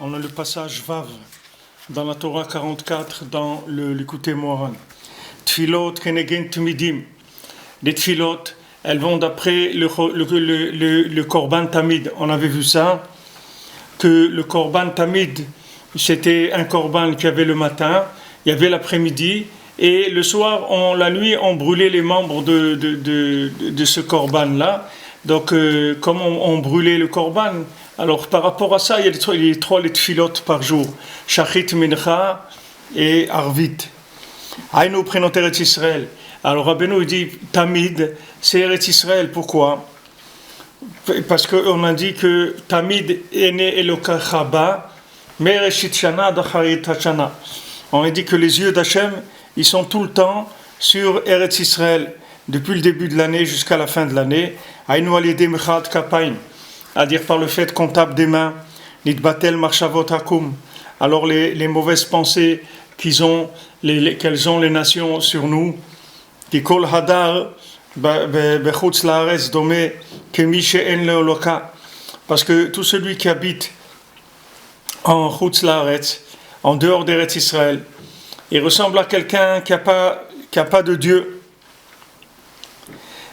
On a le passage Vav dans la Torah 44 dans l'écouté Moharan. Tfilot kenegen tmidim. Les tfilot, elles vont d'après le korban tamid. On avait vu ça, que le korban tamid, c'était un korban qu'il y avait le matin, il y avait l'après-midi, et le soir, la nuit, on brûlait les membres de ce korban-là. Donc, comme on brûlait le korban, alors par rapport à ça, il y a les trois tfilot par jour. Shachit, Mincha et Arvit. Aïnou prénom Eretz Israël. Alors Rabbeinu dit Tamid, c'est Eretz Israël. Pourquoi? Parce qu'on a dit que Tamid est né Elokacha ba, Mereshit Shana Dacharit Hashana. On a dit que les yeux d'Hachem, ils sont tout le temps sur Eretz Israël, depuis le début de l'année jusqu'à la fin de l'année. Aïnou alidé mechad kapaim, à dire par le fait qu'on tape des mains. Nitbatel marshavot hakum. Alors les mauvaises pensées qu'elles ont les nations sur nous. Ki kol hadar bechutz laaretz domé kemi she'en leoloka. Parce que tout celui qui habite en chutz laaretz, en dehors d'Eretz Israël, il ressemble à quelqu'un qui a pas de Dieu.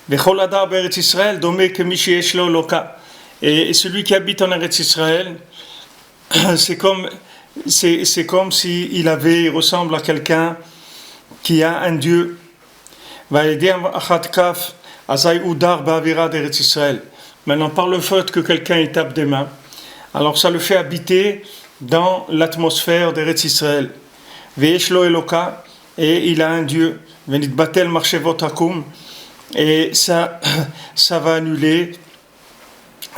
Bechol hadar be'Eretz Israël domé kemi she'esh leoloka. Et celui qui habite en Eretz Israël, c'est comme s'il ressemble à quelqu'un qui a un Dieu. Maintenant, par le fait que quelqu'un y tape des mains, alors ça le fait habiter dans l'atmosphère d'Eretz Israël. Et il a un Dieu. Et ça va annuler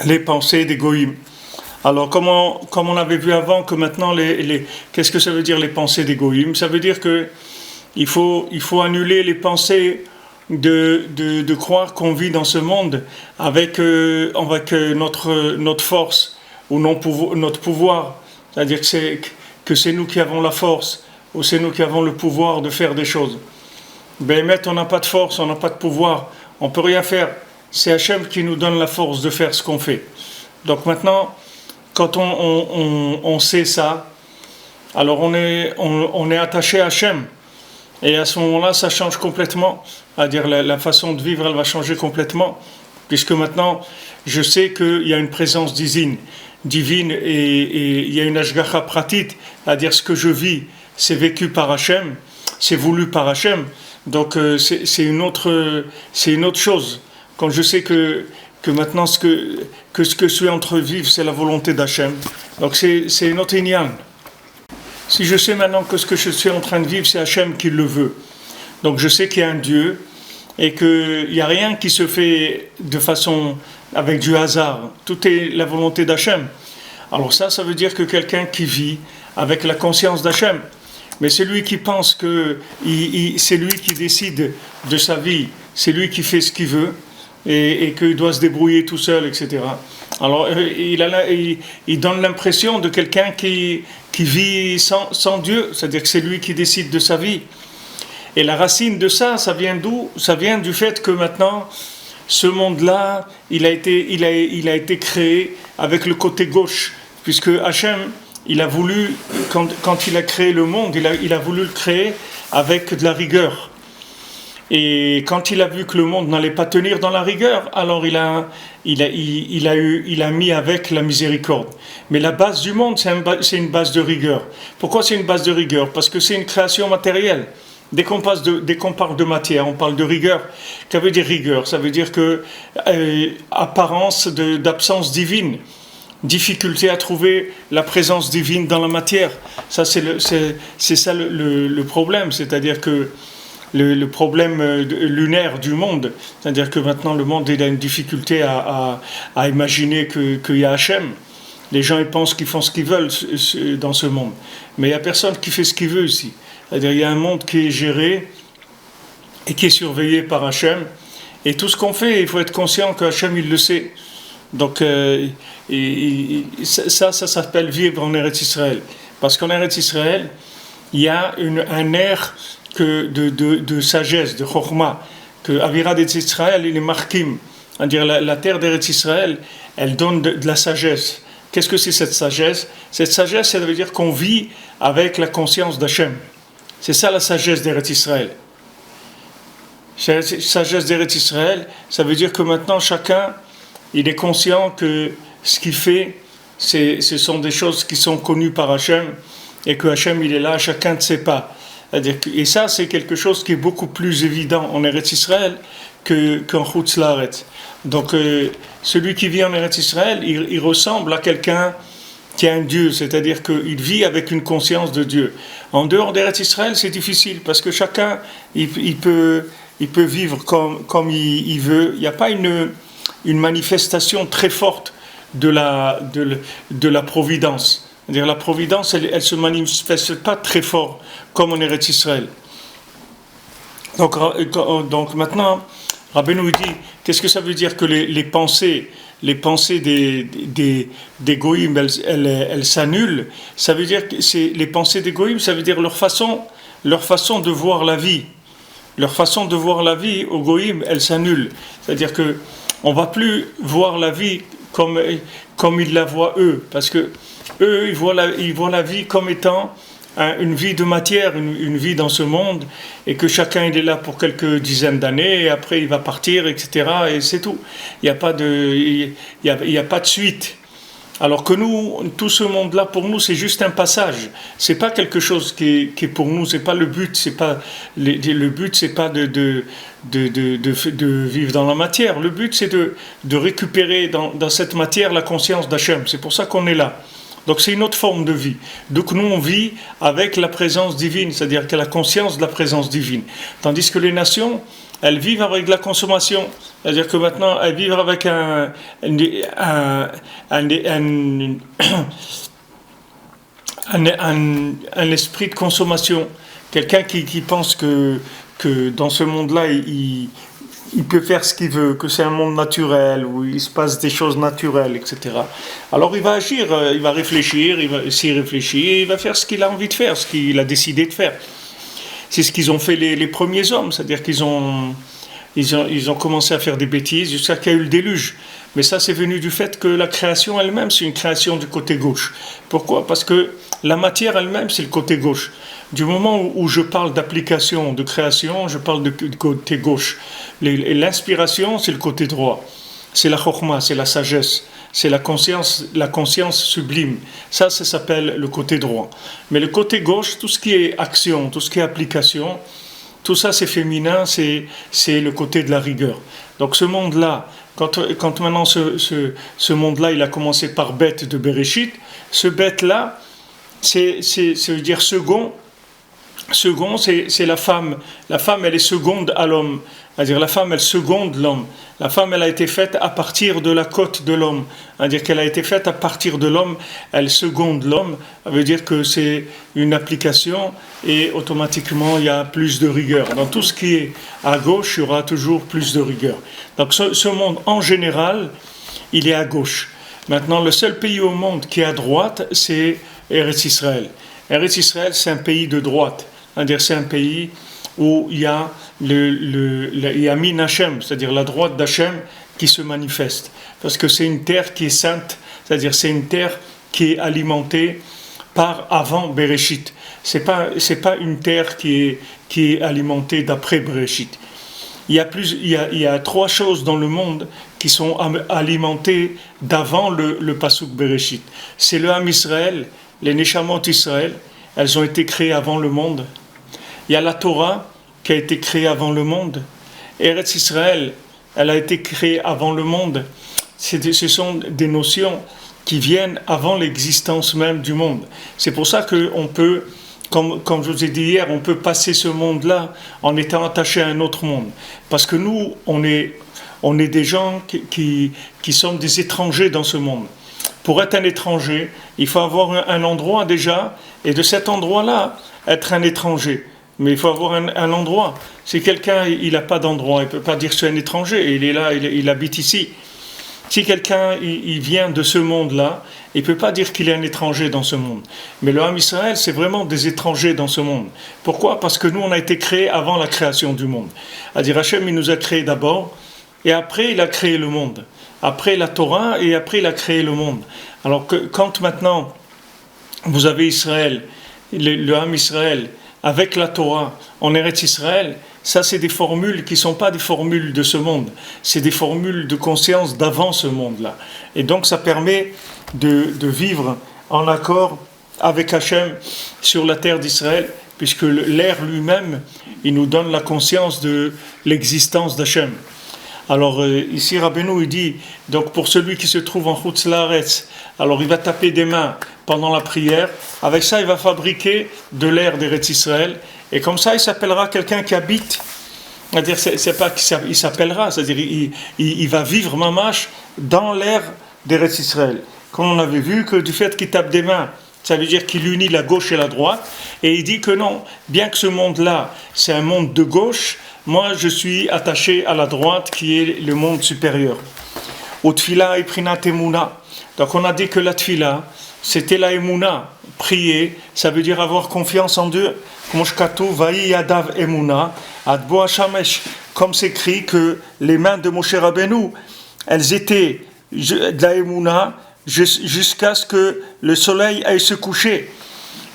les pensées des goïms. Alors, comme on avait vu avant, que maintenant, qu'est-ce que ça veut dire les pensées des goïms? Ça veut dire que il faut annuler les pensées de croire qu'on vit dans ce monde avec notre force ou notre pouvoir. C'est-à-dire que c'est nous qui avons la force ou c'est nous qui avons le pouvoir de faire des choses. Mais on n'a pas de force, on n'a pas de pouvoir, on ne peut rien faire. C'est Hachem qui nous donne la force de faire ce qu'on fait. Donc maintenant, quand on sait ça, alors on est attaché à Hachem. Et à ce moment-là, ça change complètement. C'est-à-dire la façon de vivre, elle va changer complètement. Puisque maintenant, je sais qu'il y a une présence divine et il y a une ashgacha pratit. C'est-à-dire ce que je vis, c'est vécu par Hachem, c'est voulu par Hachem. Donc c'est une autre chose. Quand je sais que maintenant ce que je suis en train de vivre, c'est la volonté d'Hachem. Donc c'est notre inyan. Si je sais maintenant que ce que je suis en train de vivre, c'est Hachem qui le veut. Donc je sais qu'il y a un Dieu et qu'il n'y a rien qui se fait de façon avec du hasard. Tout est la volonté d'Hachem. Alors ça veut dire que quelqu'un qui vit avec la conscience d'Hachem. Mais celui qui pense que c'est lui qui décide de sa vie, c'est lui qui fait ce qu'il veut, et qu'il doit se débrouiller tout seul, etc. Alors, il donne l'impression de quelqu'un qui vit sans Dieu, c'est-à-dire que c'est lui qui décide de sa vie. Et la racine de ça vient d'où? Ça vient du fait que maintenant, ce monde-là, il a été créé avec le côté gauche, puisque Hachem, il a voulu, quand il a créé le monde, il a voulu le créer avec de la rigueur. Et quand il a vu que le monde n'allait pas tenir dans la rigueur, alors il a mis avec la miséricorde. Mais la base du monde, c'est une base de rigueur. Pourquoi c'est une base de rigueur? Parce que c'est une création matérielle. Dès qu'on parle de matière, on parle de rigueur. Ça veut dire rigueur, ça veut dire que apparence d'absence divine. Difficulté à trouver la présence divine dans la matière. Ça, c'est ça le problème. C'est-à-dire que le problème lunaire du monde, c'est-à-dire que maintenant le monde il a une difficulté à imaginer qu'il y a Hachem. Les gens ils pensent qu'ils font ce qu'ils veulent dans ce monde, mais il n'y a personne qui fait ce qu'il veut ici. C'est-à-dire il y a un monde qui est géré et qui est surveillé par Hachem, et tout ce qu'on fait, il faut être conscient que Hachem il le sait. Donc ça s'appelle vivre en Eretz Israël, parce qu'en Eretz Israël il y a un air de sagesse, de chokhma, que Avira d'Eretz Israël, il est markim. C'est-à-dire la terre d'Eretz Israël, elle donne de la sagesse. Qu'est-ce que c'est cette sagesse? Cette sagesse, ça veut dire qu'on vit avec la conscience d'Hachem. C'est ça la sagesse d'Eretz Israël. Sagesse d'Eretz Israël, ça veut dire que maintenant chacun, il est conscient que ce qu'il fait, ce sont des choses qui sont connues par Hachem, et que Hachem, il est là, chacun ne sait pas. Et ça, c'est quelque chose qui est beaucoup plus évident en Eretz Israël qu'en Chutz La'aretz. Donc, celui qui vit en Eretz Israël, il ressemble à quelqu'un qui a un Dieu, c'est-à-dire qu'il vit avec une conscience de Dieu. En dehors d'Eretz Israël, c'est difficile, parce que chacun, il peut vivre comme il veut. Il n'y a pas une manifestation très forte de la providence. C'est-à-dire la providence, elle ne se manifeste pas très fort comme en Eretz Israël. Donc maintenant, Rabbeinu dit, qu'est-ce que ça veut dire que les pensées des goïms, elles s'annulent? Ça veut dire que les pensées des goïms, ça veut dire leur façon de voir la vie. Leur façon de voir la vie aux goïms, elle s'annule. C'est-à-dire que on va plus voir la vie comme ils la voient eux, parce que eux, ils voient la vie comme étant une vie de matière, une vie dans ce monde, et que chacun il est là pour quelques dizaines d'années, et après il va partir, etc. Et c'est tout. Il n'y a pas de suite. Alors que nous, tout ce monde-là, pour nous, c'est juste un passage. C'est pas quelque chose qui est pour nous. C'est pas le but. C'est pas le but. C'est pas de vivre dans la matière. Le but, c'est de récupérer dans cette matière la conscience d'Hachem. C'est pour ça qu'on est là. Donc c'est une autre forme de vie. Donc nous on vit avec la présence divine, c'est-à-dire que la conscience de la présence divine. Tandis que les nations, elles vivent avec la consommation. C'est-à-dire que maintenant elles vivent avec un esprit de consommation. Quelqu'un qui pense que dans ce monde-là, il peut faire ce qu'il veut, que c'est un monde naturel, où il se passe des choses naturelles, etc. Alors il va agir, il va réfléchir, s'y réfléchir, il va faire ce qu'il a envie de faire, ce qu'il a décidé de faire. C'est ce qu'ils ont fait les premiers hommes, c'est-à-dire qu'ils ont commencé à faire des bêtises jusqu'à qu'il y a eu le déluge. Mais ça, c'est venu du fait que la création elle-même, c'est une création du côté gauche. Pourquoi? Parce que la matière elle-même, c'est le côté gauche. Du moment où je parle d'application, de création, je parle du côté gauche. L'inspiration, c'est le côté droit. C'est la chokhma, c'est la sagesse, c'est la conscience sublime. Ça s'appelle le côté droit. Mais le côté gauche, tout ce qui est action, tout ce qui est application, tout ça c'est féminin, c'est le côté de la rigueur. Donc ce monde-là, quand maintenant ce monde-là, il a commencé par bête de Bereshit, ce bête-là, ça veut dire second. Second, c'est la femme. La femme, elle est seconde à l'homme. C'est-à-dire la femme, elle seconde l'homme. La femme, elle a été faite à partir de la côte de l'homme. C'est-à-dire qu'elle a été faite à partir de l'homme, elle seconde l'homme. Ça veut dire que c'est une application et automatiquement, il y a plus de rigueur. Dans tout ce qui est à gauche, il y aura toujours plus de rigueur. Donc ce monde, en général, il est à gauche. Maintenant, le seul pays au monde qui est à droite, c'est Eretz Israël. Eretz Israël, c'est un pays de droite. C'est-à-dire c'est un pays où il y a Yamin Hashem, c'est-à-dire la droite d'Hachem qui se manifeste. Parce que c'est une terre qui est sainte, c'est-à-dire c'est une terre qui est alimentée par avant Bereshit. C'est pas une terre qui est alimentée d'après Bereshit. Il y a trois choses dans le monde qui sont alimentées d'avant le Pasuk Bereshit. C'est le Ham Israël, les Neshamot Israël, elles ont été créées avant le monde. Il y a la Torah qui a été créée avant le monde. Eretz Israël, elle a été créée avant le monde. Ce sont des notions qui viennent avant l'existence même du monde. C'est pour ça qu'on peut, comme je vous ai dit hier, on peut passer ce monde-là en étant attaché à un autre monde. Parce que nous, on est des gens qui sont des étrangers dans ce monde. Pour être un étranger, il faut avoir un endroit déjà, et de cet endroit-là, être un étranger. Mais il faut avoir un endroit. Si quelqu'un il n'a pas d'endroit, il ne peut pas dire que c'est un étranger, il est là, il habite ici. Si quelqu'un il vient de ce monde-là, il ne peut pas dire qu'il est un étranger dans ce monde. Mais le Ham Israël, c'est vraiment des étrangers dans ce monde. Pourquoi? Parce que nous, on a été créés avant la création du monde. C'est-à-dire Hachem, il nous a créés d'abord, et après il a créé le monde. Après la Torah, et après il a créé le monde. Alors que quand maintenant vous avez Israël, le Ham Israël, avec la Torah, en Eretz Israël, ça c'est des formules qui ne sont pas des formules de ce monde, c'est des formules de conscience d'avant ce monde-là. Et donc ça permet de vivre en accord avec Hachem sur la terre d'Israël, puisque l'air lui-même, il nous donne la conscience de l'existence d'Hachem. Alors ici Rabbeinu il dit, donc pour celui qui se trouve en Chutz Laaretz, alors il va taper des mains pendant la prière, avec ça il va fabriquer de l'air d'Eretz Israël, et comme ça il s'appellera quelqu'un qui habite, c'est-à-dire c'est pas qu'il s'appellera, c'est-à-dire il va vivre mamash dans l'air d'Eretz Israël. Comme on avait vu que du fait qu'il tape des mains, ça veut dire qu'il unit la gauche et la droite, et il dit que non, bien que ce monde-là c'est un monde de gauche, moi je suis attaché à la droite qui est le monde supérieur. Au tfila et prinat emuna. Donc on a dit que la tfila c'était la emuna, prier, ça veut dire avoir confiance en Dieu. Comme c'est écrit que les mains de Moshe Rabbeinu, elles étaient de la emuna jusqu'à ce que le soleil aille se coucher.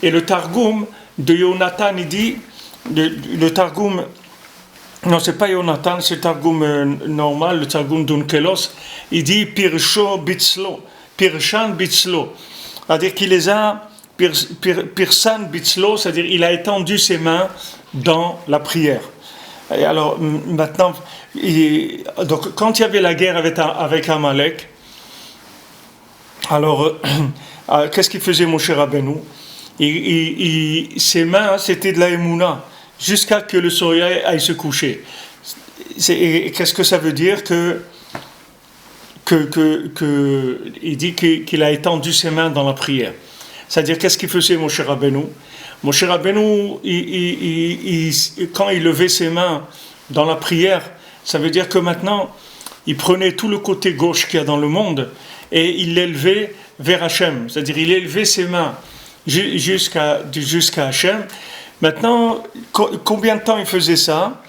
Et le Targum de Yonatan, il dit, le Targum, non c'est pas Yonatan, c'est le Targum normal, le Targum d'Unkelos, il dit Pirsho Bitzlo, Pirshan Bitzlo, c'est-à-dire qu'il les a, Pirsan Bitzlo, c'est-à-dire il a étendu ses mains dans la prière. Et alors maintenant, donc, quand il y avait la guerre avec Amalek, alors qu'est-ce qu'il faisait Moshe Rabbeinu? Ses mains c'était de la Emouna jusqu'à ce que le soleil aille se coucher. Et qu'est-ce que ça veut dire il dit qu'il a étendu ses mains dans la prière. C'est-à-dire qu'est-ce qu'il faisait Moshe Rabbeinu? Moshe Rabbeinu, quand il levait ses mains dans la prière, ça veut dire que maintenant il prenait tout le côté gauche qu'il y a dans le monde et il l'élevait vers Hachem, c'est-à-dire il élevait ses mains jusqu'à Hachem. Maintenant, combien de temps il faisait ça?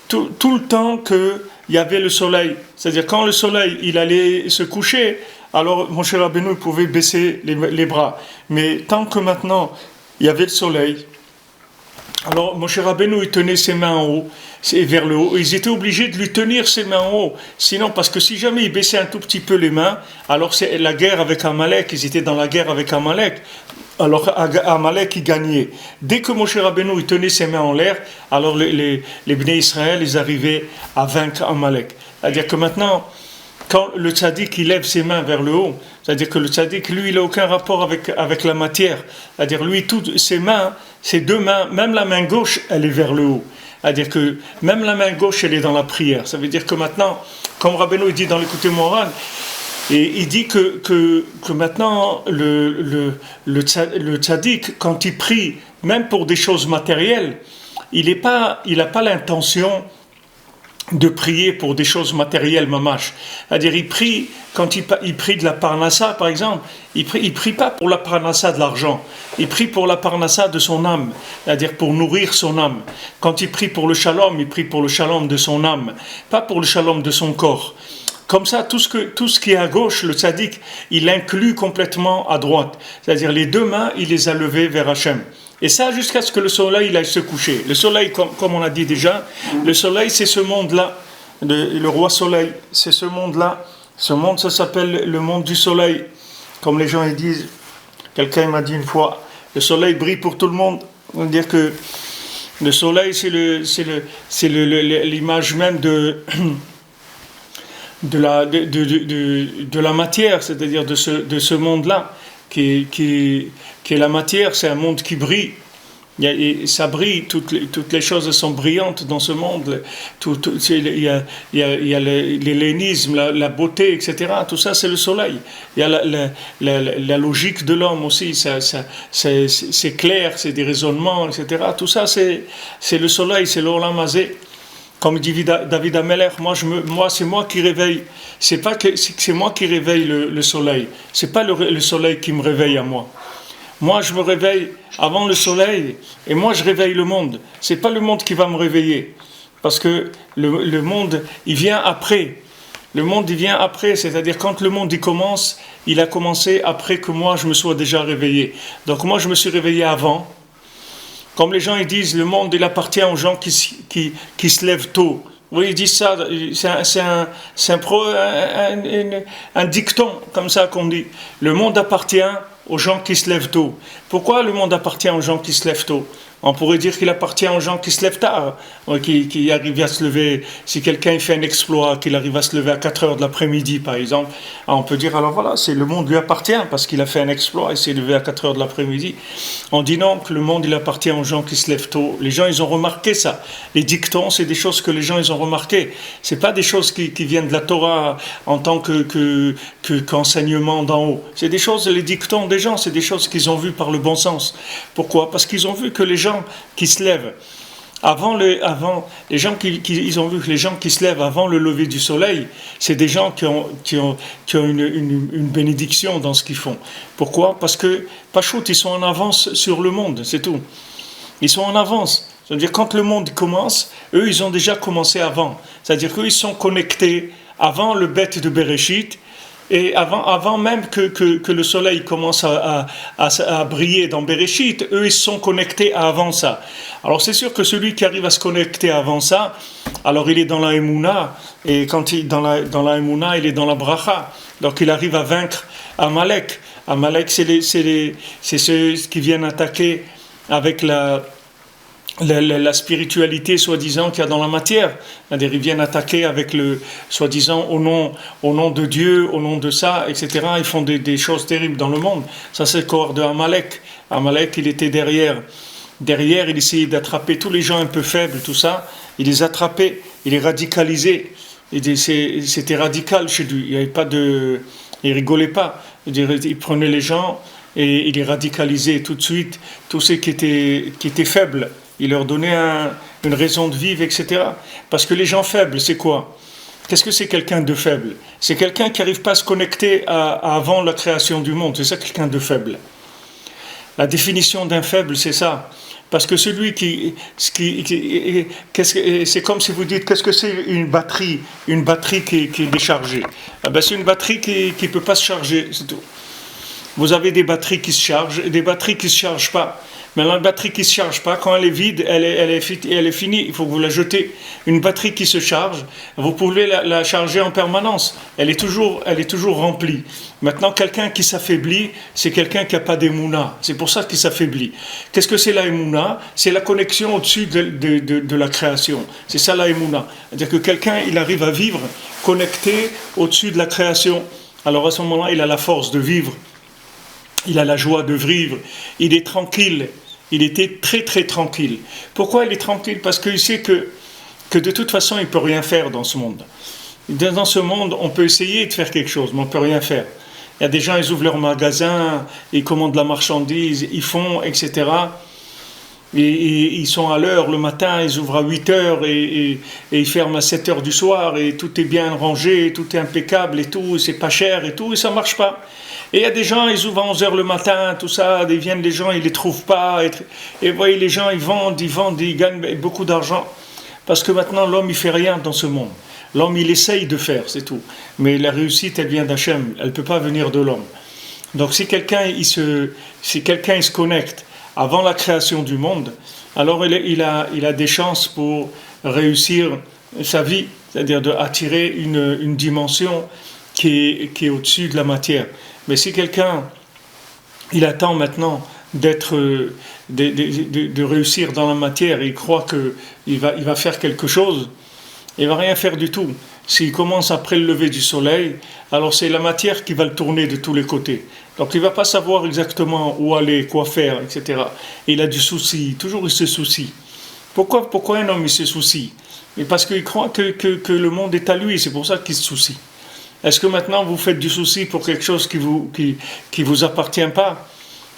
Tout le temps qu'il y avait le soleil, c'est-à-dire quand le soleil il allait se coucher, alors Moshe Rabbeinu pouvait baisser les bras, mais tant que maintenant il y avait le soleil, alors Moshe Rabbeinu il tenait ses mains en haut, vers le haut. Ils étaient obligés de lui tenir ses mains en haut, sinon parce que si jamais il baissait un tout petit peu les mains, alors c'est la guerre avec Amalek, ils étaient dans la guerre avec Amalek, alors Amalek il gagnait. Dès que Moshe Rabbeinu il tenait ses mains en l'air, alors les Bnei Israël ils arrivaient à vaincre Amalek. C'est-à-dire que maintenant, quand le tzaddik il lève ses mains vers le haut, c'est-à-dire que le tzaddik lui il n'a aucun rapport avec la matière, c'est-à-dire lui toutes ses mains, ses deux mains, même la main gauche elle est vers le haut, c'est-à-dire que même la main gauche elle est dans la prière. Ça veut dire que maintenant, comme Rabbeinu dit dans l'écouté moral, et il dit que maintenant le tzaddik quand il prie même pour des choses matérielles, il n'a pas l'intention de prier pour des choses matérielles mamash. C'est-à-dire il prie, quand il prie de la parnassa par exemple, il prie pas pour la parnassa de l'argent, il prie pour la parnassa de son âme, c'est-à-dire pour nourrir son âme. Quand il prie pour le shalom, il prie pour le shalom de son âme, pas pour le shalom de son corps. Comme ça, tout ce qui est à gauche, le tzaddik, il inclut complètement à droite. C'est-à-dire les deux mains, il les a levées vers Hachem. Et ça jusqu'à ce que le soleil il aille se coucher. Le soleil, comme on a dit déjà, le soleil c'est ce monde-là, le roi soleil, c'est ce monde-là. Ce monde, ça s'appelle le monde du soleil. Comme les gens ils disent, quelqu'un m'a dit une fois, le soleil brille pour tout le monde. On veut dire que le soleil c'est l'image même de la matière, c'est-à-dire de ce monde-là. Qui est la matière, c'est un monde qui brille. Et ça brille, toutes les choses sont brillantes dans ce monde. Il y a l'hellénisme, la beauté, etc. Tout ça, c'est le soleil. Il y a la logique de l'homme aussi, c'est clair, c'est des raisonnements, etc. Tout ça, c'est le soleil, c'est l'Olam Hazé. Comme dit David Ameller, moi c'est moi qui réveille. C'est pas que c'est moi qui réveille le soleil. C'est pas le soleil qui me réveille à moi. Moi je me réveille avant le soleil et moi je réveille le monde. C'est pas le monde qui va me réveiller parce que le monde il vient après. Le monde il vient après, c'est-à-dire quand le monde il commence, il a commencé après que moi je me sois déjà réveillé. Donc moi je me suis réveillé avant. Comme les gens ils disent, le monde il appartient aux gens qui se lèvent tôt. Oui, ils disent ça, c'est un dicton comme ça qu'on dit. Le monde appartient aux gens qui se lèvent tôt. Pourquoi le monde appartient aux gens qui se lèvent tôt? On pourrait dire qu'il appartient aux gens qui se lèvent tard, qui arrivent à se lever. Si quelqu'un fait un exploit, qu'il arrive à se lever à 4 heures de l'après-midi, par exemple, on peut dire, alors voilà, le monde lui appartient parce qu'il a fait un exploit et s'est levé à 4 heures de l'après-midi. On dit non, que le monde, il appartient aux gens qui se lèvent tôt. Les gens, ils ont remarqué ça. Les dictons, c'est des choses que les gens, ils ont remarqué. C'est pas des choses qui viennent de la Torah en tant qu'enseignement d'en haut. C'est des choses, les dictons des gens, c'est des choses qu'ils ont vues par le bon sens. Pourquoi? Parce qu'ils ont vu que les gens qui se lèvent ils ont vu que les gens qui se lèvent avant le lever du soleil, c'est des gens qui ont une bénédiction dans ce qu'ils font. Pourquoi? Parce que Pachout, ils sont en avance sur le monde, c'est tout. Ils sont en avance. C'est-à-dire quand le monde commence, eux ils ont déjà commencé avant. C'est-à-dire qu'eux ils sont connectés avant le bête de Bereshit. Et avant même que le soleil commence à briller dans Bereshit, eux ils sont connectés avant ça. Alors c'est sûr que celui qui arrive à se connecter avant ça, alors il est dans la Emouna, et quand il est dans la Emouna, il est dans la Bracha. Donc il arrive à vaincre Amalek. Amalek, c'est ceux qui viennent attaquer avec la spiritualité soi-disant qu'il y a dans la matière. C'est-à-dire, ils viennent attaquer avec le soi-disant au nom de Dieu, au nom de ça, etc. Ils font des choses terribles dans le monde. Ça, c'est le corps de Amalek. Amalek, il était derrière, il essayait d'attraper tous les gens un peu faibles, tout ça. Il les attrapait, il les radicalisait. C'était radical chez lui. Il n'y avait pas il rigolait pas. Il prenait les gens et il les radicalisait tout de suite. Tous ceux qui étaient faibles. Il leur donnait une raison de vivre, etc. Parce que les gens faibles, c'est quoi? Qu'est-ce que c'est quelqu'un de faible? C'est quelqu'un qui n'arrive pas à se connecter avant la création du monde. C'est ça, quelqu'un de faible. La définition d'un faible, c'est ça. Parce que celui c'est comme si vous dites, qu'est-ce que c'est une batterie qui est déchargée? Ah ben, c'est une batterie qui ne peut pas se charger, c'est tout. Vous avez des batteries qui se chargent et des batteries qui ne se chargent pas. Mais la batterie qui ne se charge pas, quand elle est vide, elle est finie, il faut que vous la jetez. Une batterie qui se charge, vous pouvez la charger en permanence. Elle est toujours remplie. Maintenant, quelqu'un qui s'affaiblit, c'est quelqu'un qui n'a pas d'émouna. C'est pour ça qu'il s'affaiblit. Qu'est-ce que c'est la émouna? C'est la connexion au-dessus de la création. C'est ça la émouna. C'est-à-dire que quelqu'un, il arrive à vivre connecté au-dessus de la création. Alors à ce moment-là, il a la force de vivre. Il a la joie de vivre. Il est tranquille. Il était très très tranquille. Pourquoi il est tranquille? Parce qu'il sait que de toute façon, il ne peut rien faire dans ce monde. Dans ce monde, on peut essayer de faire quelque chose, mais on ne peut rien faire. Il y a des gens, ils ouvrent leur magasin, ils commandent la marchandise, ils font, etc. Et ils sont à l'heure le matin, ils ouvrent à 8 heures et ils ferment à 7 heures du soir et tout est bien rangé, tout est impeccable et tout, c'est pas cher et tout, et ça ne marche pas. Et il y a des gens, ils ouvrent à 11 heures le matin, tout ça, ils viennent, les gens, ils ne les trouvent pas. Et vous voyez, les gens, ils vendent, ils gagnent beaucoup d'argent. Parce que maintenant, l'homme, il ne fait rien dans ce monde. L'homme, il essaye de faire, c'est tout. Mais la réussite, elle vient d'Hachem, elle ne peut pas venir de l'homme. Donc si quelqu'un, il se connecte avant la création du monde, alors il a des chances pour réussir sa vie, c'est-à-dire d'attirer une dimension qui est au-dessus de la matière. Mais si quelqu'un, il attend maintenant de réussir dans la matière, et il croit qu'il va faire quelque chose, il ne va rien faire du tout. S'il commence après le lever du soleil, alors c'est la matière qui va le tourner de tous les côtés. Donc il ne va pas savoir exactement où aller, quoi faire, etc. Et il a du souci, toujours il se soucie. Pourquoi un homme il se soucie? Mais parce qu'il croit que le monde est à lui, c'est pour ça qu'il se soucie. Est-ce que maintenant vous faites du souci pour quelque chose qui vous appartient pas?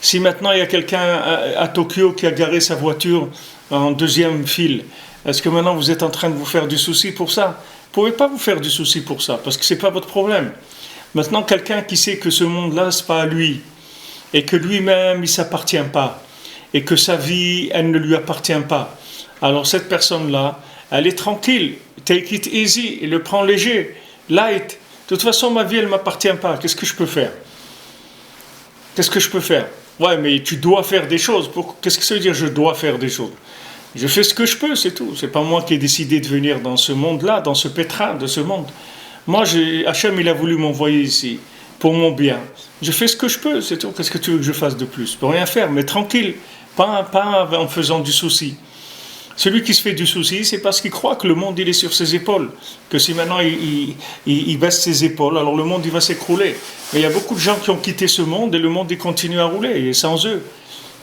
Si maintenant il y a quelqu'un à Tokyo qui a garé sa voiture en deuxième file, est-ce que maintenant vous êtes en train de vous faire du souci pour ça? Vous ne pouvez pas vous faire du souci pour ça, parce que ce n'est pas votre problème. Maintenant, quelqu'un qui sait que ce monde-là, ce n'est pas à lui, et que lui-même, il ne s'appartient pas, et que sa vie, elle ne lui appartient pas, alors cette personne-là, elle est tranquille, take it easy, il le prend léger. Light. De toute façon, ma vie, elle ne m'appartient pas. Qu'est-ce que je peux faire? Qu'est-ce que je peux faire? Ouais, mais tu dois faire des choses. Qu'est-ce que ça veut dire je dois faire des choses? Je fais ce que je peux, c'est tout. C'est pas moi qui ai décidé de venir dans ce monde-là, dans ce pétrin de ce monde. Moi, Hachem, il a voulu m'envoyer ici pour mon bien. Je fais ce que je peux, c'est tout. Qu'est-ce que tu veux que je fasse de plus? Je peux rien faire, mais tranquille, pas en faisant du souci. Celui qui se fait du souci, c'est parce qu'il croit que le monde il est sur ses épaules. Que si maintenant il baisse ses épaules, alors le monde il va s'écrouler. Mais il y a beaucoup de gens qui ont quitté ce monde et le monde il continue à rouler. Et sans eux,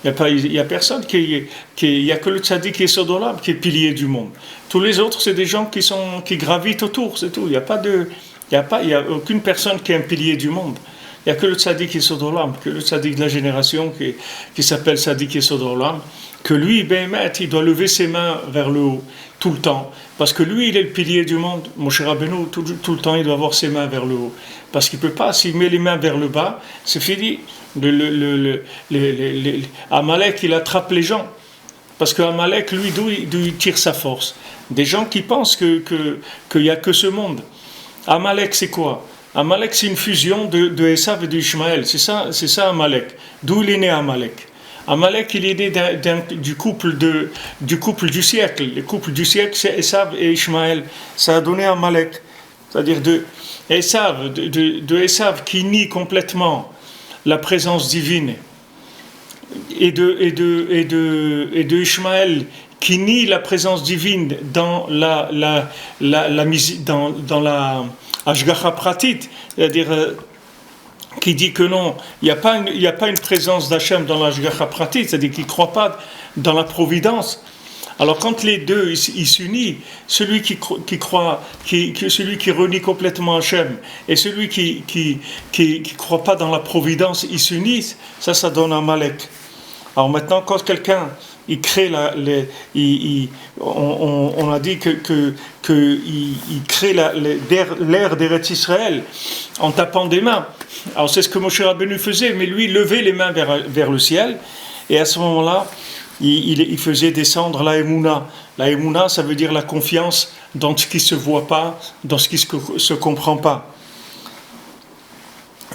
il y a personne il y a que le tzaddik qui est Sodolam, qui est pilier du monde. Tous les autres, c'est des gens qui gravitent autour, c'est tout. Il y a aucune personne qui est un pilier du monde. Il n'y a que le tzaddik qui est Sodolam, que le tzaddik de la génération qui s'appelle tzaddik et Sodolam, que lui, Béhémet, il doit lever ses mains vers le haut, tout le temps. Parce que lui, il est le pilier du monde. Moshe Rabbeinu, tout le temps, il doit avoir ses mains vers le haut. Parce qu'il ne peut pas, s'il met les mains vers le bas, c'est fini. Amalek, il attrape les gens. Parce que Amalek, lui, d'où il tire sa force? Des gens qui pensent qu'il n'y a que ce monde. Amalek, c'est quoi? Amalek, c'est une fusion de Esav et d'Ishmaël. C'est ça Amalek. D'où il est né Amalek? Amalek, il est né du couple du siècle. Le couple du siècle, c'est Esav et Ishmaël. Ça a donné Amalek. C'est-à-dire de Esav qui nie complètement la présence divine et de Ishmaël qui nie la présence divine dans la Ashgacha Pratit, c'est-à-dire qui dit que non, il n'y a pas une présence d'Hachem dans l'Ashgacha Pratit, c'est-à-dire qu'il ne croit pas dans la providence. Alors quand les deux ils s'unissent, celui qui croit, celui qui renie complètement Hachem et celui qui croit pas dans la providence, ils s'unissent, ça donne un Amalek. Alors maintenant, quand quelqu'un il crée on a dit que il crée l'ère d'Eretz Israël en tapant des mains. Alors c'est ce que Moshe Rabbeinu faisait, mais lui il levait les mains vers le ciel, et à ce moment-là il faisait descendre la Emouna. La Emouna, ça veut dire la confiance dans ce qui se voit pas, dans ce qui se comprend pas.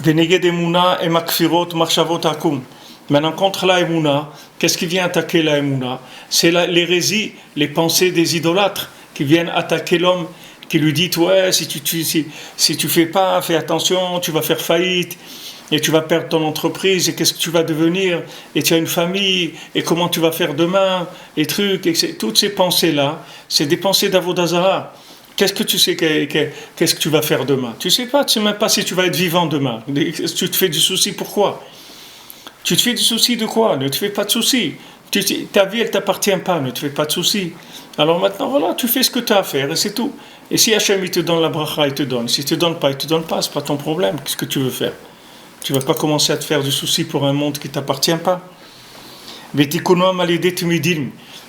Veneged Emouna et Makfirot Marshavot Akum. Maintenant, contre la Emouna, qu'est-ce qui vient attaquer la Emouna? C'est l'hérésie, les pensées des idolâtres qui viennent attaquer l'homme, qui lui dit ouais, si tu fais pas, fais attention, tu vas faire faillite, et tu vas perdre ton entreprise, et qu'est-ce que tu vas devenir, et tu as une famille, et comment tu vas faire demain, et trucs, et toutes ces pensées-là, c'est des pensées d'Avodah Zarah. Qu'est-ce que tu sais qu'est-ce que tu vas faire demain? Tu sais même pas si tu vas être vivant demain. Tu te fais du souci, pourquoi? Tu te fais du souci de quoi? Ne te fais pas de soucis. Ta vie, elle t'appartient pas, ne te fais pas de soucis. Alors maintenant, voilà, tu fais ce que tu as à faire et c'est tout. Et si Hachem, il te donne la bracha, il te donne. Si il te donne pas, c'est pas ton problème. Qu'est-ce que tu veux faire? Tu vas pas commencer à te faire du souci pour un monde qui t'appartient pas.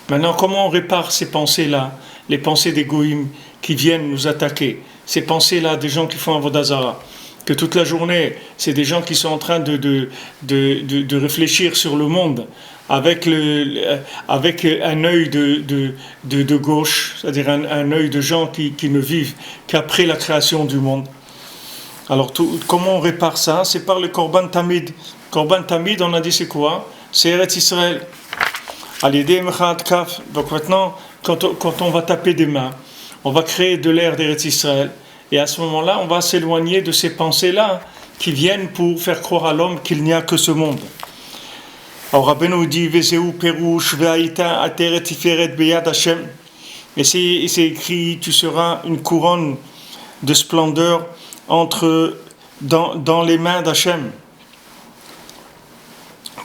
Maintenant, comment on répare ces pensées-là, les pensées des goïms qui viennent nous attaquer? Ces pensées-là, des gens qui font Avodah Zarah, que toute la journée, c'est des gens qui sont en train de réfléchir sur le monde avec un œil de gauche, c'est-à-dire un œil de gens qui ne vivent qu'après la création du monde. Alors, comment on répare ça? C'est par le Korban Tamid. Korban Tamid, on a dit c'est quoi? C'est Eretz Israël. Donc maintenant, quand on va taper des mains, on va créer de l'air d'Eretz Israël. Et à ce moment-là, on va s'éloigner de ces pensées-là qui viennent pour faire croire à l'homme qu'il n'y a que ce monde. Alors Rabbeinu dit Vezeu perush ve'aita ateret tiferet beyad Hashem. Et c'est écrit, tu seras une couronne de splendeur dans les mains d'Hachem.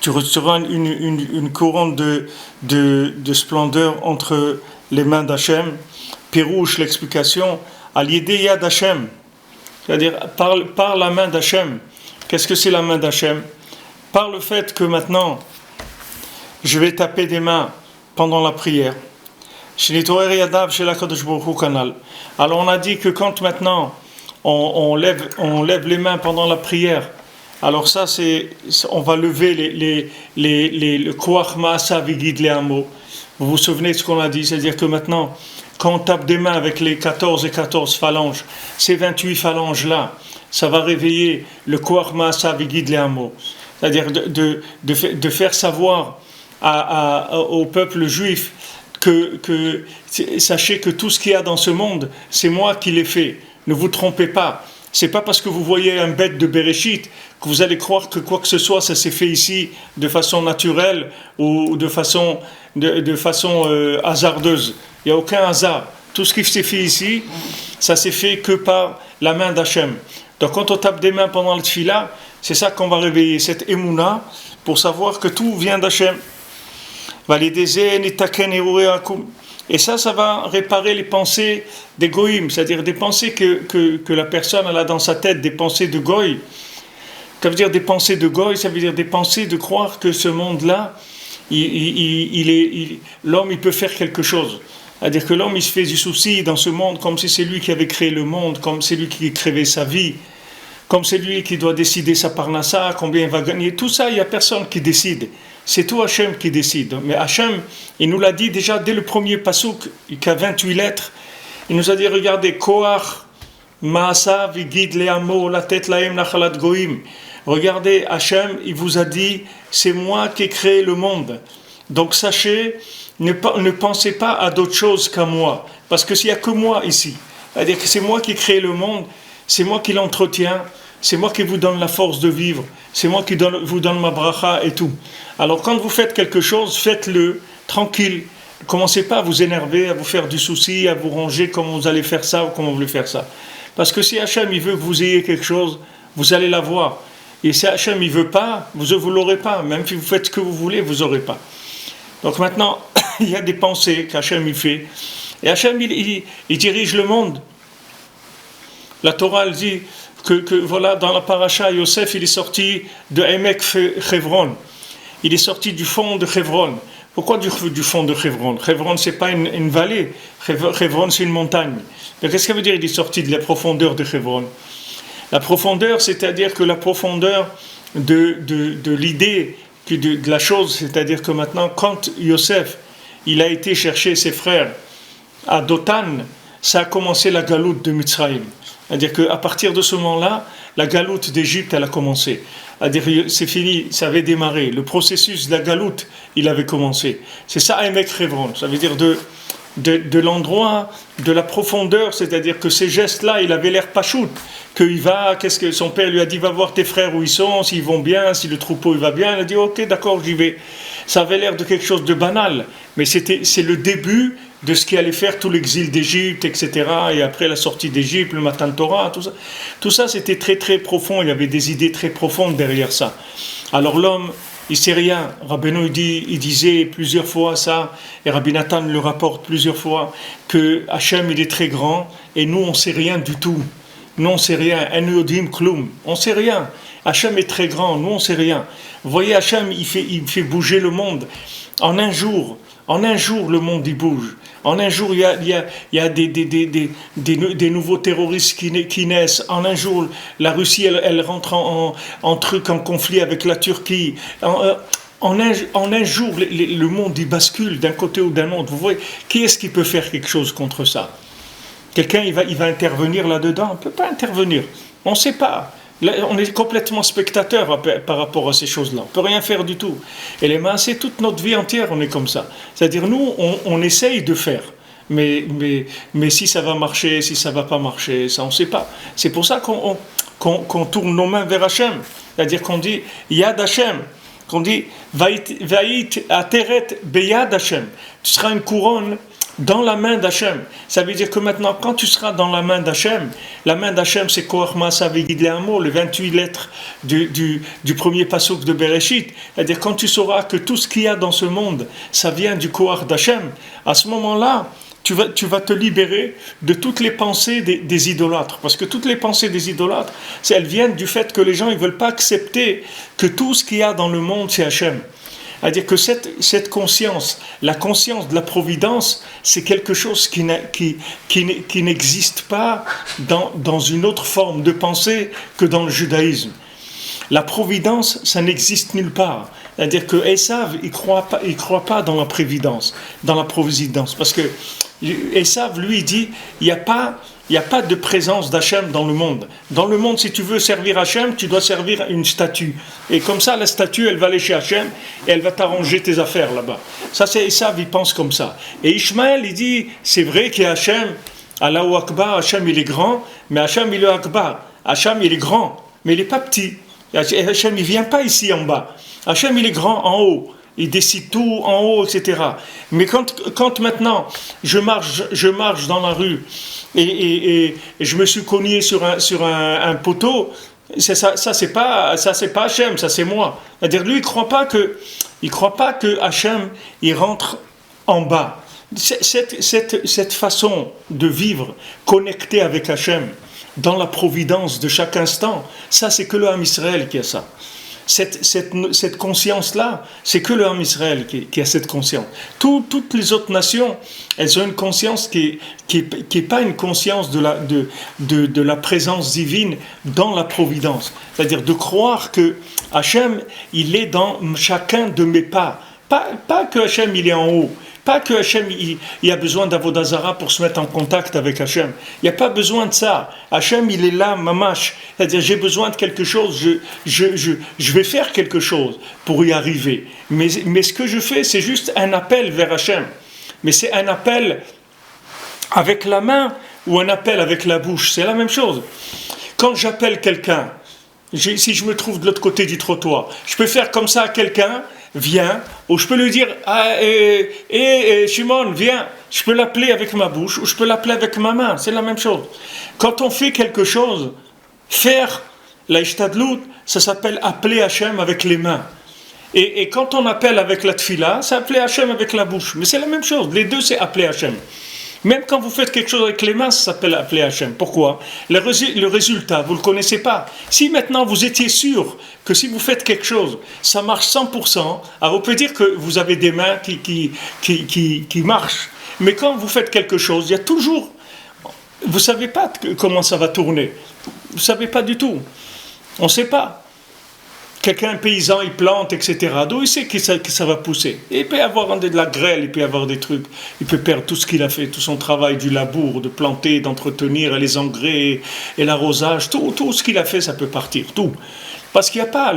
Tu seras une couronne de splendeur entre les mains d'Hachem. Perush, l'explication. Al-Yedei Yad Hashem, c'est-à-dire par la main d'Hachem. Qu'est-ce que c'est la main d'Hachem? Par le fait que maintenant, je vais taper des mains pendant la prière. Alors on a dit que quand maintenant on lève les mains pendant la prière, alors ça on va lever le koach ma'asa v'gid le'amo. Vous vous souvenez de ce qu'on a dit? C'est-à-dire que maintenant quand on tape des mains avec les 14 et 14 phalanges, ces 28 phalanges-là, ça va réveiller le Koach Ma'asa Vigid Le'amo. C'est-à-dire de faire savoir au peuple juif que sachez que tout ce qu'il y a dans ce monde, c'est moi qui l'ai fait. Ne vous trompez pas. C'est pas parce que vous voyez un bête de Bereshit que vous allez croire que quoi que ce soit, ça s'est fait ici de façon naturelle ou de façon hasardeuse. Il n'y a aucun hasard. Tout ce qui s'est fait ici, ça s'est fait que par la main d'Hachem. Donc quand on tape des mains pendant le tfila, c'est ça qu'on va réveiller, cette émouna, pour savoir que tout vient d'Hachem. Et ça va réparer les pensées des goïms, c'est-à-dire des pensées que la personne elle a dans sa tête, des pensées de goï. Ça veut dire des pensées de goï, ça veut dire des pensées de croire que ce monde-là, l'homme il peut faire quelque chose. C'est-à-dire que l'homme il se fait du souci dans ce monde comme si c'est lui qui avait créé le monde, comme c'est lui qui créait sa vie, comme c'est lui qui doit décider sa parnassa, combien il va gagner. Tout ça, il n'y a personne qui décide. C'est tout Hachem qui décide. Mais Hachem, il nous l'a dit déjà dès le premier pasouk, qui a 28 lettres. Il nous a dit, regardez, Koach, Maasa, Vigid, Leamo, la tête, Laem, Nachalat, Goïm. Regardez, Hachem, il vous a dit, c'est moi qui ai créé le monde. Donc sachez, ne pensez pas à d'autres choses qu'à moi. Parce que s'il n'y a que moi ici, c'est-à-dire que c'est moi qui ai créé le monde, c'est moi qui l'entretiens, c'est moi qui vous donne la force de vivre, c'est moi qui vous donne ma bracha et tout. Alors quand vous faites quelque chose, faites-le tranquille. Ne commencez pas à vous énerver, à vous faire du souci, à vous ranger comment vous allez faire ça ou comment vous voulez faire ça. Parce que si Hachem il veut que vous ayez quelque chose, vous allez l'avoir. Et si Hachem il veut pas, vous ne l'aurez pas. Même si vous faites ce que vous voulez, vous n'aurez pas. Donc maintenant, il y a des pensées qu'Hachem il fait. Et Hachem il dirige le monde. La Torah elle dit que voilà, dans la paracha, Yosef il est sorti de Emek Chevron. Il est sorti du fond de Chevron. Pourquoi du fond de Chevron? Chevron c'est pas une vallée. Chevron c'est une montagne. Mais qu'est-ce que ça veut dire il est sorti de la profondeur de Chevron? La profondeur, c'est-à-dire que la profondeur de l'idée, de la chose, c'est-à-dire que maintenant, quand Yosef il a été chercher ses frères à Dothan, ça a commencé la galoute de Mitzrayim. C'est-à-dire qu'à partir de ce moment-là, la galoute d'Égypte, elle a commencé. C'est-à-dire c'est fini, ça avait démarré. Le processus de la galoute, il avait commencé. C'est ça, Emek Chevron. Ça veut dire de l'endroit, de la profondeur, c'est-à-dire que ces gestes-là, il avait l'air pachout. Qu'il va, qu'est-ce que son père lui a dit, va voir tes frères où ils sont, s'ils vont bien, si le troupeau il va bien. Il a dit, ok, d'accord, j'y vais. Ça avait l'air de quelque chose de banal, mais c'est le début de ce qui allait faire tout l'exil d'Égypte, etc. Et après la sortie d'Égypte, le Matan Torah, tout ça. Tout ça, c'était très très profond. Il y avait des idées très profondes derrière ça. Alors l'homme, il sait rien. Rabbeinu il disait plusieurs fois ça, et Rabbi Nathan le rapporte plusieurs fois, que Hachem il est très grand, et nous on sait rien du tout. Nous on sait rien. En yodim klum. On sait rien. Hachem est très grand. Nous on sait rien. Vous voyez, Hachem il fait bouger le monde. En un jour, le monde il bouge. En un jour, il y a des nouveaux terroristes qui naissent. En un jour, la Russie, elle rentre en conflit avec la Turquie. En un jour, le monde il bascule d'un côté ou d'un autre. Vous voyez, qui est-ce qui peut faire quelque chose contre ça? Quelqu'un, il va intervenir là-dedans? On ne peut pas intervenir. On ne sait pas. Là, on est complètement spectateur par rapport à ces choses-là. On ne peut rien faire du tout. Et les mains, c'est toute notre vie entière, on est comme ça. C'est-à-dire, nous, on essaye de faire. Mais si ça va marcher, si ça ne va pas marcher, ça, on ne sait pas. C'est pour ça qu'on tourne nos mains vers Hachem. C'est-à-dire qu'on dit Yad Hachem. Qu'on dit Va'it ateret beyad Hachem. Tu seras une couronne dans la main d'Hachem. Ça veut dire que maintenant, quand tu seras dans la main d'Hachem c'est Koach Ma'asa Vigid Le'amo, les 28 lettres du premier pasuk de Bereshit. C'est-à-dire quand tu sauras que tout ce qu'il y a dans ce monde, ça vient du Koach d'Hachem, à ce moment-là, tu vas te libérer de toutes les pensées des idolâtres. Parce que toutes les pensées des idolâtres, elles viennent du fait que les gens ne veulent pas accepter que tout ce qu'il y a dans le monde, c'est Hachem. C'est-à-dire que cette conscience, la conscience de la providence, c'est quelque chose qui n'existe pas dans une autre forme de pensée que dans le judaïsme. La providence, ça n'existe nulle part. C'est-à-dire que Esav, il croit pas dans la prévidence, dans la providence. Parce que Esav, lui, il dit, il n'y a pas de présence d'Hachem dans le monde. Dans le monde, si tu veux servir Hachem, tu dois servir une statue. Et comme ça, la statue, elle va aller chez Hachem et elle va t'arranger tes affaires là-bas. Ça, c'est Esav, il pense comme ça. Et Ishmaël, il dit, c'est vrai qu'il y a Hachem, Allahu Akbar, Hachem, il est grand, mais Hachem, il est Akbar. Hachem, il est grand, mais il n'est pas petit. Hachem, il ne vient pas ici en bas. Hachem, il est grand en haut. Il décide tout en haut, etc. Mais quand maintenant je marche dans la rue et je me suis cogné sur un poteau, ça c'est pas Hachem, ça c'est moi. C'est-à-dire lui il croit pas que Hachem il rentre en bas. Cette façon de vivre connectée avec Hachem dans la providence de chaque instant, ça c'est que le Ham Israël qui a ça. Cette conscience-là, c'est que le Ham Israël qui a cette conscience. Toutes les autres nations, elles ont une conscience qui est pas une conscience de la présence divine dans la providence. C'est-à-dire de croire que Hachem, il est dans chacun de mes pas. Pas que Hachem, il est en haut. Pas que Hachem, il a besoin d'Avodah Zara pour se mettre en contact avec Hachem. Il n'y a pas besoin de ça. Hachem, il est là, mamash. C'est-à-dire, j'ai besoin de quelque chose, je vais faire quelque chose pour y arriver. Mais ce que je fais, c'est juste un appel vers Hachem. Mais c'est un appel avec la main ou un appel avec la bouche. C'est la même chose. Quand j'appelle quelqu'un, si je me trouve de l'autre côté du trottoir, je peux faire comme ça à quelqu'un, viens, ou je peux lui dire, Shimon, viens, je peux l'appeler avec ma bouche, ou je peux l'appeler avec ma main, c'est la même chose. Quand on fait quelque chose, faire la ishtadlout, ça s'appelle appeler Hachem avec les mains. Et quand on appelle avec la tfila, c'est appeler Hachem avec la bouche. Mais c'est la même chose, les deux c'est appeler Hachem. Même quand vous faites quelque chose avec les mains, ça s'appelle appeler Hachem. Pourquoi ? Le résultat, vous ne le connaissez pas. Si maintenant vous étiez sûr que si vous faites quelque chose, ça marche 100%, alors on peut dire que vous avez des mains qui marchent. Mais quand vous faites quelque chose, il y a toujours... Vous ne savez pas comment ça va tourner. Vous ne savez pas du tout. On ne sait pas. Quelqu'un, un paysan, il plante, etc. D'où il sait que ça va pousser. Et il peut y avoir de la grêle, il peut y avoir des trucs. Il peut perdre tout ce qu'il a fait, tout son travail, du labour, de planter, d'entretenir, les engrais et l'arrosage. Tout ce qu'il a fait, ça peut partir. Tout. Parce qu'il n'y a pas...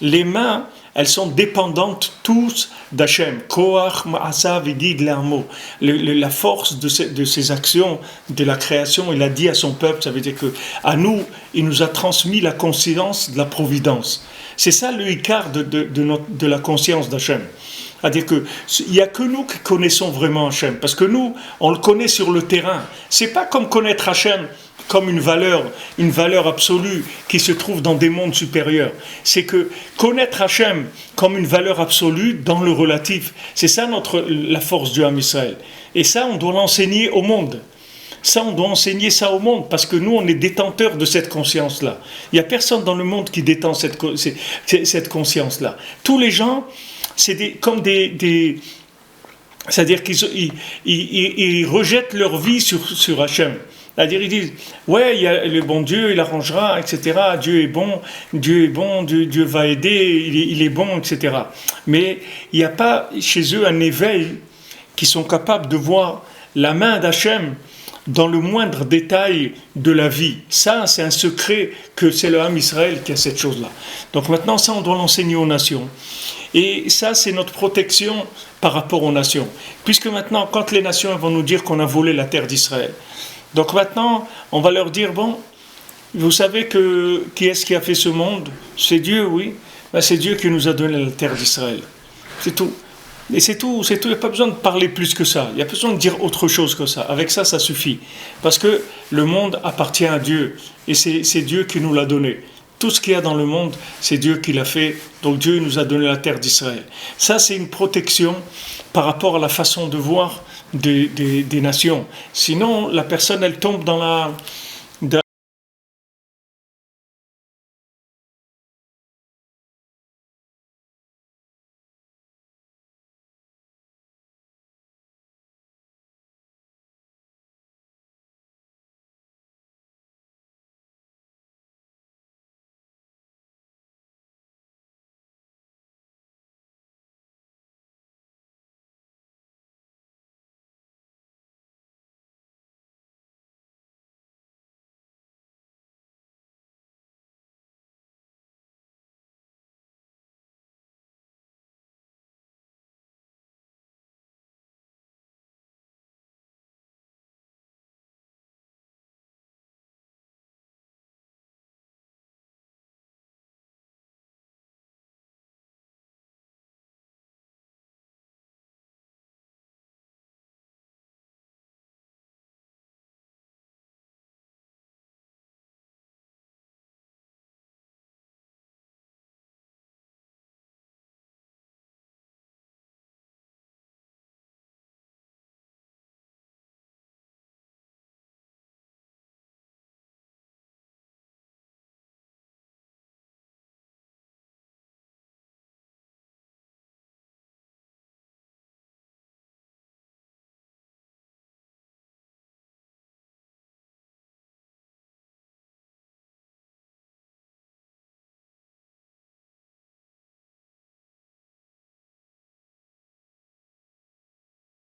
Les mains, elles sont dépendantes tous d'Hachem. Koach ma'asav idid le'amo. La force de ses actions, de la création, il a dit à son peuple, ça veut dire que à nous, il nous a transmis la conscience de la providence. C'est ça le ikar de la conscience d'Hachem. C'est-à-dire qu'il n'y a que nous qui connaissons vraiment Hachem. Parce que nous, on le connaît sur le terrain. C'est pas comme connaître Hachem comme une valeur absolue qui se trouve dans des mondes supérieurs. C'est que connaître Hachem comme une valeur absolue dans le relatif, c'est ça la force du Ham Israël. Et ça, on doit l'enseigner au monde. Ça, on doit enseigner ça au monde, parce que nous, on est détenteurs de cette conscience-là. Il n'y a personne dans le monde qui détend cette conscience-là. Tous les gens, c'est comme des c'est-à-dire qu'ils rejettent leur vie sur Hachem. C'est-à-dire, ils disent, ouais, il y a le bon Dieu, il arrangera, etc. Dieu est bon, Dieu va aider, il est bon, etc. Mais il n'y a pas chez eux un éveil qui sont capables de voir la main d'Hachem dans le moindre détail de la vie. Ça, c'est un secret que c'est le Ham Israël qui a cette chose-là. Donc maintenant, ça, on doit l'enseigner aux nations. Et ça, c'est notre protection par rapport aux nations. Puisque maintenant, quand les nations vont nous dire qu'on a volé la terre d'Israël, donc maintenant, on va leur dire, bon, vous savez qui est-ce qui a fait ce monde ? C'est Dieu, oui. Ben, c'est Dieu qui nous a donné la terre d'Israël. C'est tout. Et c'est tout. Il n'y a pas besoin de parler plus que ça. Il n'y a pas besoin de dire autre chose que ça. Avec ça, ça suffit. Parce que le monde appartient à Dieu. Et c'est Dieu qui nous l'a donné. Tout ce qu'il y a dans le monde, c'est Dieu qui l'a fait. Donc Dieu nous a donné la terre d'Israël. Ça, c'est une protection par rapport à la façon de voir des nations. Sinon, la personne, elle tombe dans